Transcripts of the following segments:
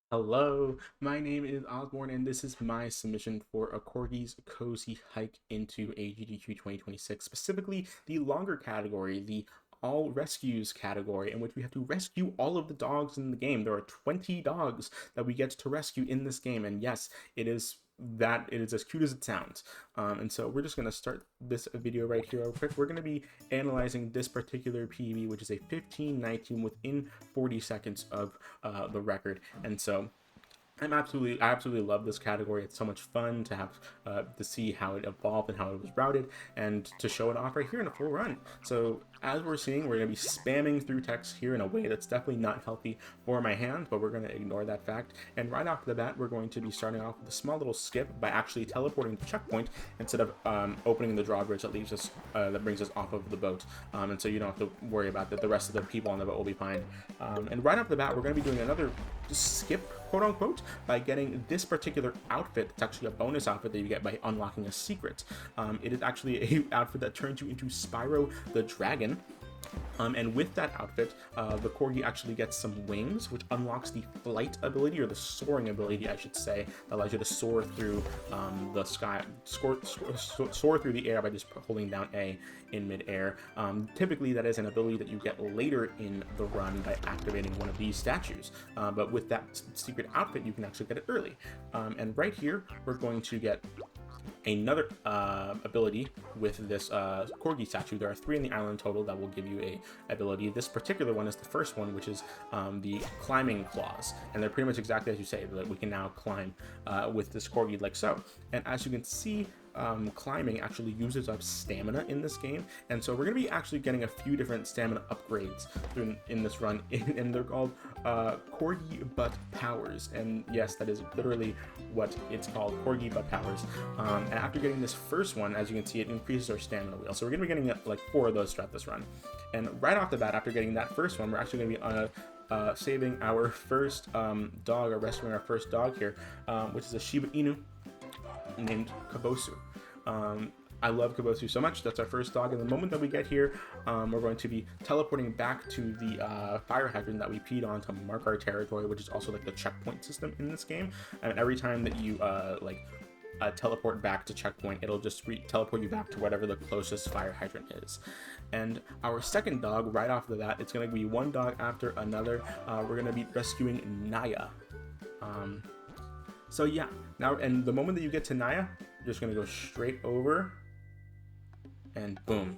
Hello, my name is Osborne, and this is my submission for a Corgi's Cozy Hike into AGDQ 2026, specifically the longer category, the all rescues category, in which we have to rescue all of the dogs in the game. There are 20 dogs that we get to rescue in this game, and yes, it is as cute as it sounds. And so we're just going to start this video right here real quick. We're going to be analyzing this particular PB, which is a 15-19 within 40 seconds of the record. And so I absolutely love this category. It's so much fun to have to see how it evolved and how it was routed, and to show it off right here in a full run. So as we're seeing, we're going to be spamming through text here in a way that's definitely not healthy for my hand, but we're going to ignore that fact. And right off the bat, we're going to be starting off with a small little skip by actually teleporting to checkpoint instead of opening the drawbridge that leaves us, that brings us off of the boat. And so you don't have to worry about that. The rest of the people on the boat will be fine. And right off the bat, we're going to be doing another skip, quote unquote, by getting this particular outfit. It's actually a bonus outfit that you get by unlocking a secret. It is actually a outfit that turns you into Spyro the Dragon. And with that outfit, the Corgi actually gets some wings, which unlocks the flight ability, or the soaring ability, I should say, that allows you to soar through the sky, soar through the air by just holding down A in midair. Typically, that is an ability that you get later in the run by activating one of these statues. But with that secret outfit, you can actually get it early. And right here, we're going to get another ability with this Corgi statue. There are 3 in the island total that will give you a ability. This particular one is the first one, which is the climbing claws, and they're pretty much exactly as you say, that we can now climb with this Corgi like so. And as you can see, climbing actually uses up stamina in this game, and so we're going to be actually getting a few different stamina upgrades in this run, and they're called Corgi Butt Powers. And yes, that is literally what it's called, Corgi Butt Powers. And after getting this first one, as you can see, it increases our stamina wheel, so we're going to be getting like 4 of those throughout this run. And right off the bat, after getting that first one, we're actually going to be saving our first dog, or rescuing our first dog here, which is a Shiba Inu named Kabosu. I love Kabosu so much. That's our first dog, and the moment that we get here, we're going to be teleporting back to the fire hydrant that we peed on to mark our territory, which is also like the checkpoint system in this game. And every time that you teleport back to checkpoint, it'll just teleport you back to whatever the closest fire hydrant is. And our second dog, right off the bat, it's going to be one dog after another. We're going to be rescuing Naia. So yeah, now, and the moment that you get to Naia, you're just going to go straight over, and boom,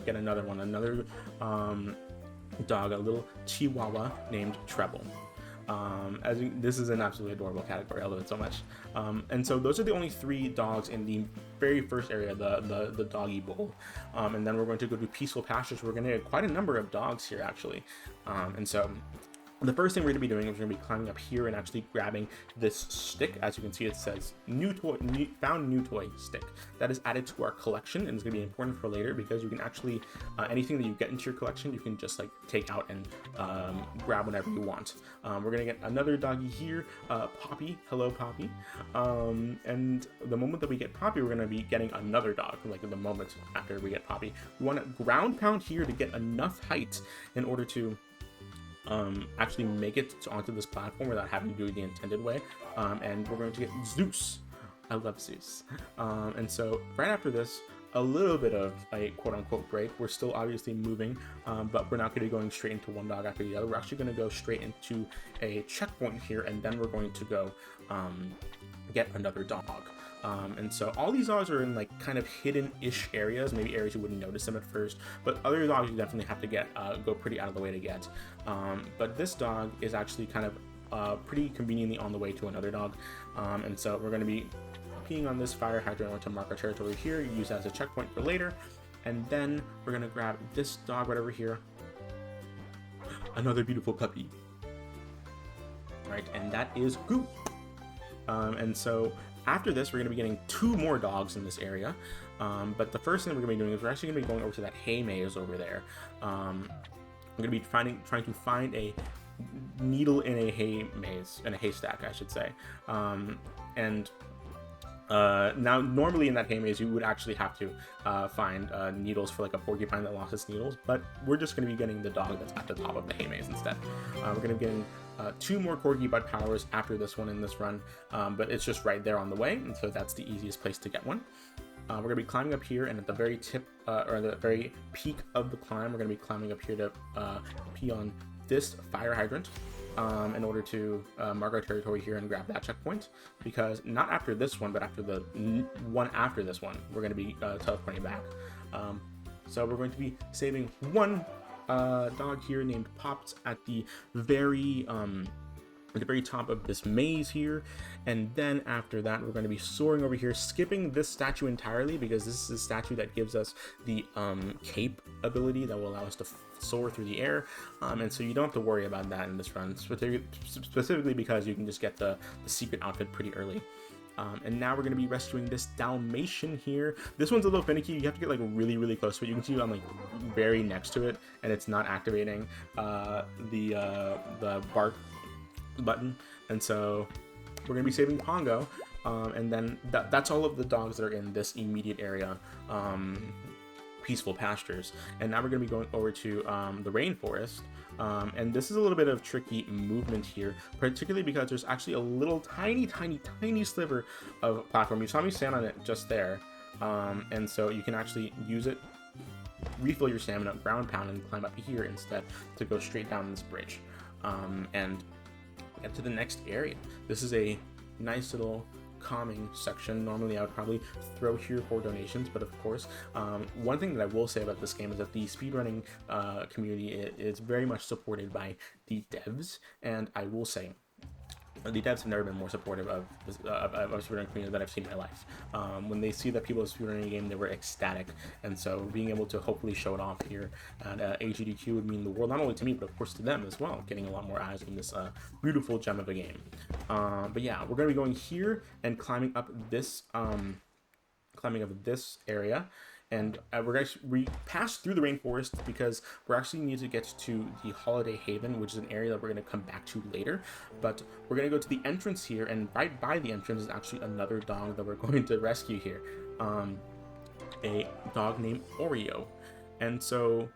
get another one, another dog, a little Chihuahua named Treble. This is an absolutely adorable category. I love it so much. And so those are the only 3 dogs in the very first area, the doggy bowl. And then we're going to go to Peaceful Pastures. We're going to get quite a number of dogs here, actually. And so the first thing we're going to be doing is we're going to be climbing up here and actually grabbing this stick. As you can see, it says found new toy stick. That is added to our collection, and it's going to be important for later, because you can actually anything that you get into your collection, you can just like take out and grab whenever you want. We're going to get another doggy here, Poppy. Hello, Poppy. And the moment that we get Poppy, we're going to be getting another dog. Like the moment after we get Poppy, we want to ground pound here to get enough height in order to actually make it onto this platform without having to do it the intended way. And we're going to get Zeus. I love Zeus. And so right after this, a little bit of a quote-unquote break. We're still obviously moving, but we're not going to be going straight into one dog after the other. We're actually going to go straight into a checkpoint here, and then we're going to go get another dog. And so all these dogs are in like kind of hidden-ish areas, maybe areas you wouldn't notice them at first, but other dogs you definitely have to get go pretty out of the way to get. But this dog is actually kind of pretty conveniently on the way to another dog. And so we're going to be peeing on this fire hydrant to mark our territory here, use that as a checkpoint for later. And then we're going to grab this dog right over here, another beautiful puppy. Right, and that is Goop. And so after this, we're going to be getting 2 more dogs in this area. But the first thing we're going to be doing is we're actually going to be going over to that hay maze over there. I'm going to be trying to find a needle in a hay maze, in a haystack, I should say. Now, normally in that hay maze, you would actually have to find needles for like a porcupine that lost its needles, but we're just going to be getting the dog that's at the top of the hay maze instead. We're going to be getting 2 more Corgi Butt Powers after this one in this run, but it's just right there on the way, and so that's the easiest place to get one. We're going to be climbing up here, and at the very tip, or the very peak of the climb, we're going to be climbing up here to pee on this fire hydrant in order to mark our territory here and grab that checkpoint, because not after this one, but after the one after this one, we're going to be teleporting back. So we're going to be saving one dog here named Pops at the very top of this maze here, and then after that we're going to be soaring over here, skipping this statue entirely because this is a statue that gives us the cape ability that will allow us to soar through the air, and so you don't have to worry about that in this run, specifically because you can just get the secret outfit pretty early. And now we're going to be rescuing this Dalmatian here. This one's a little finicky. You have to get like really close to it. You can see I'm like very next to it, and it's not activating the bark button, and so we're going to be saving Pongo, and then that's all of the dogs that are in this immediate area, Peaceful Pastures. And now we're going to be going over to the rainforest. And this is a little bit of tricky movement here, particularly because there's actually a little tiny sliver of platform. You saw me stand on it just there, and so you can actually use it, refill your stamina, ground pound, and climb up here instead to go straight down this bridge and get to the next area. This is a nice little calming section. Normally I would probably throw here for donations, but of course, one thing that I will say about this game is that the speedrunning community is very much supported by the devs, and I will say the devs have never been more supportive of speedrunning community that I've seen in my life. When they see that people are speedrunning a game, they were ecstatic, and so being able to hopefully show it off here at AGDQ would mean the world, not only to me, but of course to them as well, getting a lot more eyes on this beautiful gem of a game. But yeah, we're going to be going here and climbing up this area. And we're going to pass through the rainforest because we're actually need to get to the Holiday Haven, which is an area that we're going to come back to later. But we're going to go to the entrance here, and right by the entrance is actually another dog that we're going to rescue here. A dog named Oreo. And so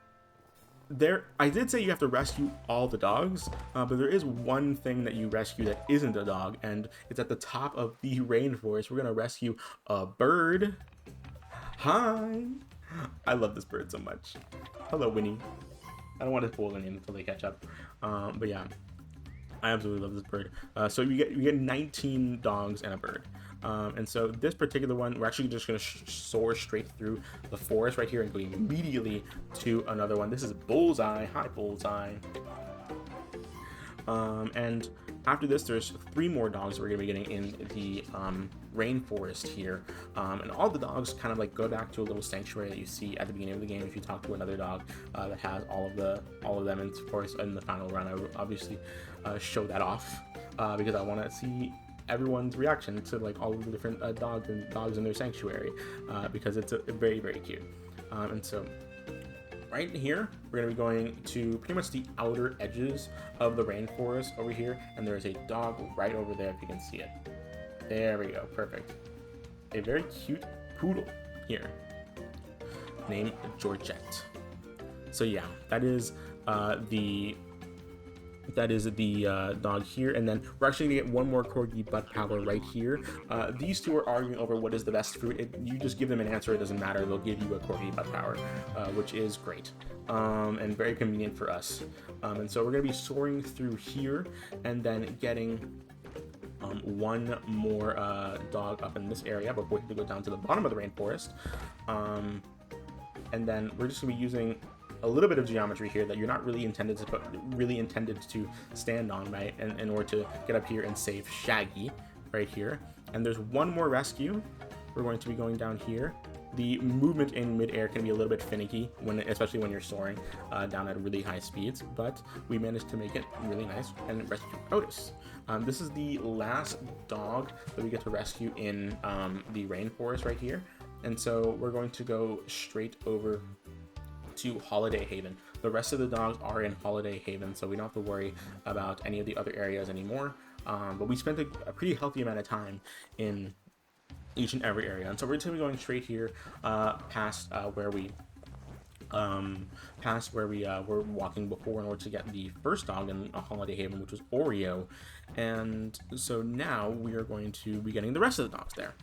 I did say you have to rescue all the dogs, but there is one thing that you rescue that isn't a dog, and it's at the top of the rainforest. We're going to rescue a bird. Hi! I love this bird so much. Hello, Winnie. I don't want to pull the name until they catch up. But yeah, I absolutely love this bird. So you get 19 dogs and a bird. And so this particular one, we're actually just going to soar straight through the forest right here and go immediately to another one. This is Bullseye. Hi, Bullseye. And after this, there's 3 more dogs we're going to be getting in the rainforest here, and all the dogs kind of like go back to a little sanctuary that you see at the beginning of the game if you talk to another dog that has all of them. And of course, in the final run, I will obviously show that off because I want to see everyone's reaction to like all of the different dogs in their sanctuary, because it's very cute. And so right here, we're going to be going to pretty much the outer edges of the rainforest over here, and there's a dog right over there if you can see it. There we go, perfect. A very cute poodle here named Georgette. So yeah, that is the dog here, and then we're actually gonna get one more Corgi Butt Power right here. These two are arguing over what is the best fruit. You just give them an answer, it doesn't matter, they'll give you a Corgi Butt Power, which is great and very convenient for us. And so we're gonna be soaring through here and then getting one more dog up in this area before we go down to the bottom of the rainforest. And then we're just gonna be using a little bit of geometry here that you're not really intended to stand on, right? And in order to get up here and save Shaggy right here. And there's one more rescue. We're going to be going down here. The movement in midair can be a little bit finicky, especially when you're soaring down at really high speeds, but we managed to make it really nice and rescue Otis. This is the last dog that we get to rescue in the rainforest right here. And so we're going to go straight over to Holiday Haven. The rest of the dogs are in Holiday Haven, so we don't have to worry about any of the other areas anymore. But we spent a pretty healthy amount of time in each and every area, and so we're just gonna be going straight here past where we past where we were walking before in order to get the first dog in a Holiday Haven, which was Oreo. And so now we are going to be getting the rest of the dogs there.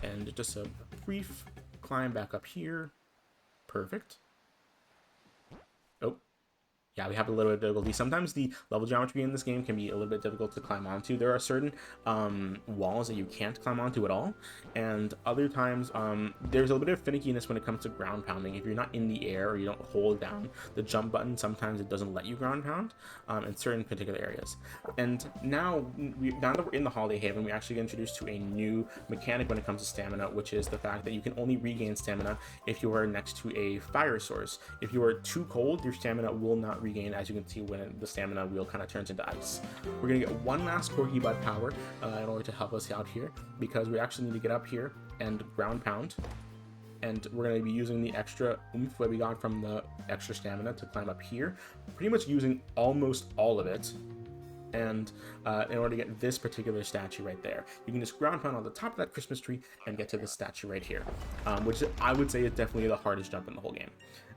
And just a brief climb back up here. Perfect. Oh, yeah, we have a little bit of difficulty. Sometimes the level geometry in this game can be a little bit difficult to climb onto. There are certain walls that you can't climb onto at all, and other times there's a little bit of finickiness when it comes to ground pounding. If you're not in the air or you don't hold down the jump button, sometimes it doesn't let you ground pound in certain particular areas. And now that we're in the Holiday Haven, we actually get introduced to a new mechanic when it comes to stamina, which is the fact that you can only regain stamina if you are next to a fire source. If you are too cold, your stamina will not regain, as you can see when the stamina wheel kind of turns into ice. We're gonna get one last Corgi Butt Power in order to help us out here, because we actually need to get up here and ground pound, and we're going to be using the extra oomph that we got from the extra stamina to climb up here, pretty much using almost all of it. And in order to get this particular statue right there, you can just ground pound on the top of that Christmas tree and get to the statue right here, which I would say is definitely the hardest jump in the whole game.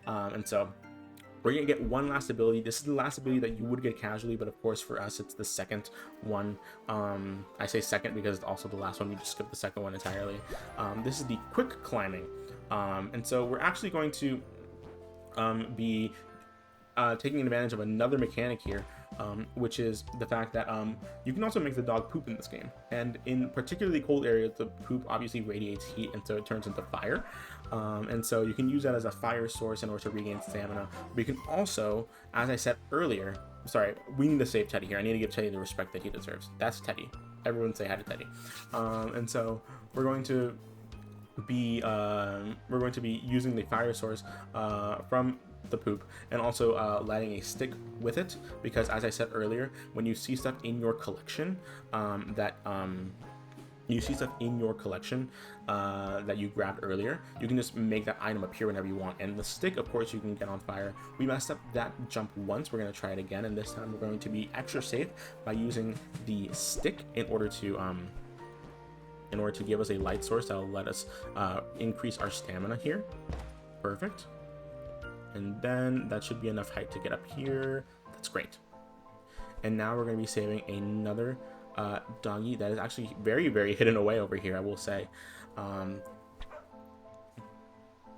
And so we're going to get one last ability. This is the last ability that you would get casually, but of course for us it's the second one. I say second because it's also the last one. We just skipped the second one entirely. This is the quick climbing. And so we're actually going to be taking advantage of another mechanic here, which is the fact that you can also make the dog poop in this game. And in particularly cold areas, the poop obviously radiates heat, and so it turns into fire. And so you can use that as a fire source in order to regain stamina. But you can also, as I said earlier, sorry, we need to save Teddy here. I need to give Teddy the respect that he deserves. That's Teddy. Everyone say hi to Teddy. And so we're going to be using the fire source from the poop, and also lighting a stick with it, because as I said earlier, when you see stuff in your collection that you grabbed earlier, you can just make that item appear whenever you want. And the stick, of course, you can get on fire. We messed up that jump once. We're going to try it again, and this time we're going to be extra safe by using the stick in order to give us a light source that will let us increase our stamina here. Perfect. And then that should be enough height to get up here. That's great. And now we're going to be saving another doggy that is actually very, very hidden away over here, I will say.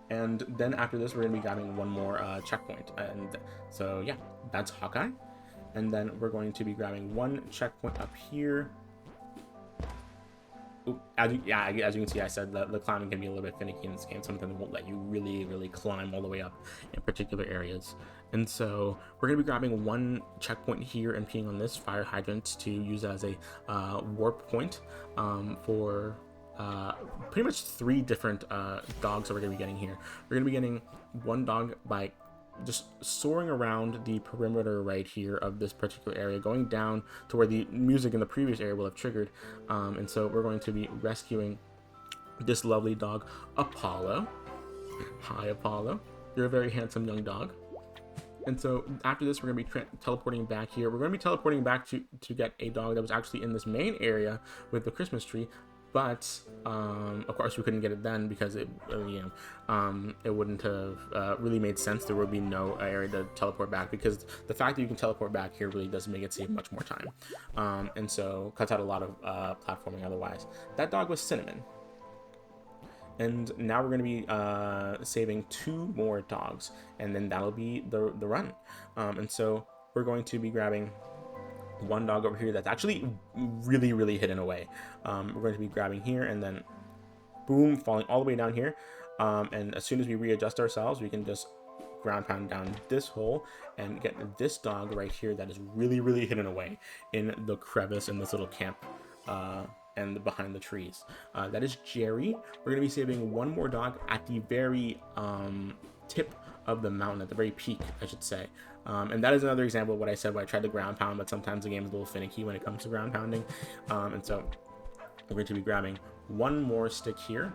And then after this, we're going to be grabbing one more checkpoint. And so, yeah, that's Hawkeye. And then we're going to be grabbing one checkpoint up here. As you can see, I said that the climbing can be a little bit finicky in this game. Something that won't let you really climb all the way up in particular areas. And so we're going to be grabbing one checkpoint here and peeing on this fire hydrant to use as a warp point for pretty much 3 different dogs that we're going to be getting here. We're going to be getting one dog by just soaring around the perimeter right here of this particular area, going down to where the music in the previous area will have triggered. And so we're going to be rescuing this lovely dog, Apollo. Hi, Apollo. You're a very handsome young dog. And so after this, we're going to be teleporting back here. We're going to be teleporting back to get a dog that was actually in this main area with the Christmas tree. But of course we couldn't get it then because it wouldn't have really made sense. There would be no area to teleport back, because the fact that you can teleport back here really does make it save much more time, and so cuts out a lot of platforming otherwise. That dog was Cinnamon. And now we're going to be saving 2 more dogs, and then that'll be the run. And so we're going to be grabbing one dog over here that's actually really hidden away. We're going to be grabbing here and then boom, falling all the way down here. And as soon as we readjust ourselves, we can just ground pound down this hole and get this dog right here that is really hidden away in the crevice in this little camp and behind the trees. That is Jerry. We're going to be saving one more dog at the very tip of the mountain, at the very peak, I should say. And that is another example of what I said when I tried to ground pound, but sometimes the game is a little finicky when it comes to ground pounding. And so we're going to be grabbing one more stick here,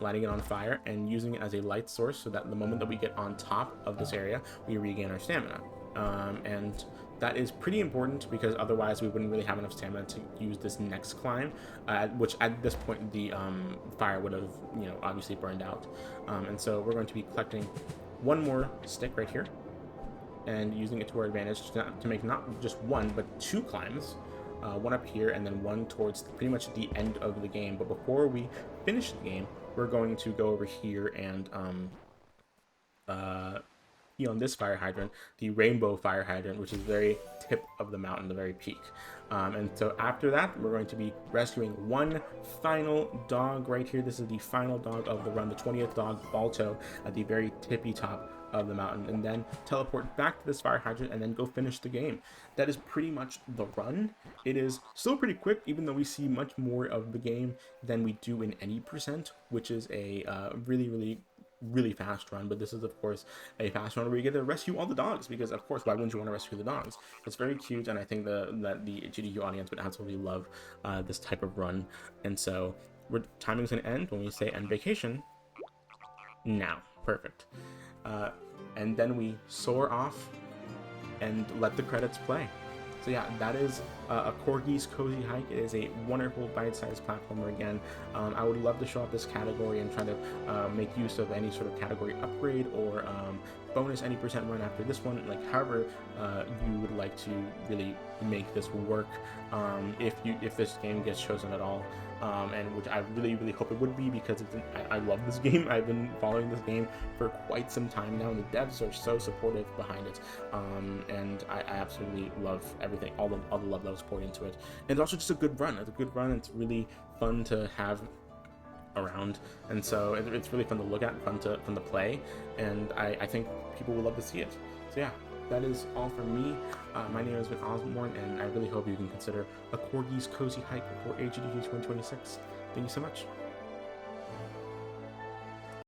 lighting it on fire, and using it as a light source so that the moment that we get on top of this area, we regain our stamina. And that is pretty important, because otherwise we wouldn't really have enough stamina to use this next climb, which at this point the fire would have, obviously burned out. And so we're going to be collecting one more stick right here, and using it to our advantage to make not just one, but two climbs. One up here and then one towards pretty much the end of the game. But before we finish the game, we're going to go over here and on this fire hydrant, the rainbow fire hydrant, which is the very tip of the mountain, the very peak. And so after that, we're going to be rescuing one final dog right here. This is the final dog of the run, the 20th dog, Balto, at the very tippy top of the mountain, and then teleport back to this fire hydrant and then go finish the game. That is pretty much the run. It is still pretty quick, even though we see much more of the game than we do in any percent, which is a really fast run. But this is of course a fast run where you get to rescue all the dogs, because of course, why wouldn't you want to rescue the dogs? It's very cute, and I think that the AGDQ audience would absolutely love this type of run. And so timing's gonna end when we say end vacation now. Perfect. And then we soar off and let the credits play. So yeah, that is a Corgi's Cozy Hike. It is a wonderful bite-sized platformer again. I would love to show up this category and try to make use of any sort of category upgrade or bonus any percent run after this one. Like however you would like to really make this work, if this game gets chosen at all. And which I really hope it would be, because I love this game. I've been following this game for quite some time now, and the devs are so supportive behind it, and I absolutely love everything, all the love that was poured into it. And it's also just a good run. It's a good run. It's really fun to have around, and so it's really fun to look at, fun to play, and I think people will love to see it. So yeah, that is all from me. My name has been Osborne, and I really hope you can consider a Corgi's Cozy Hike for AGDQ 2026. Thank you so much.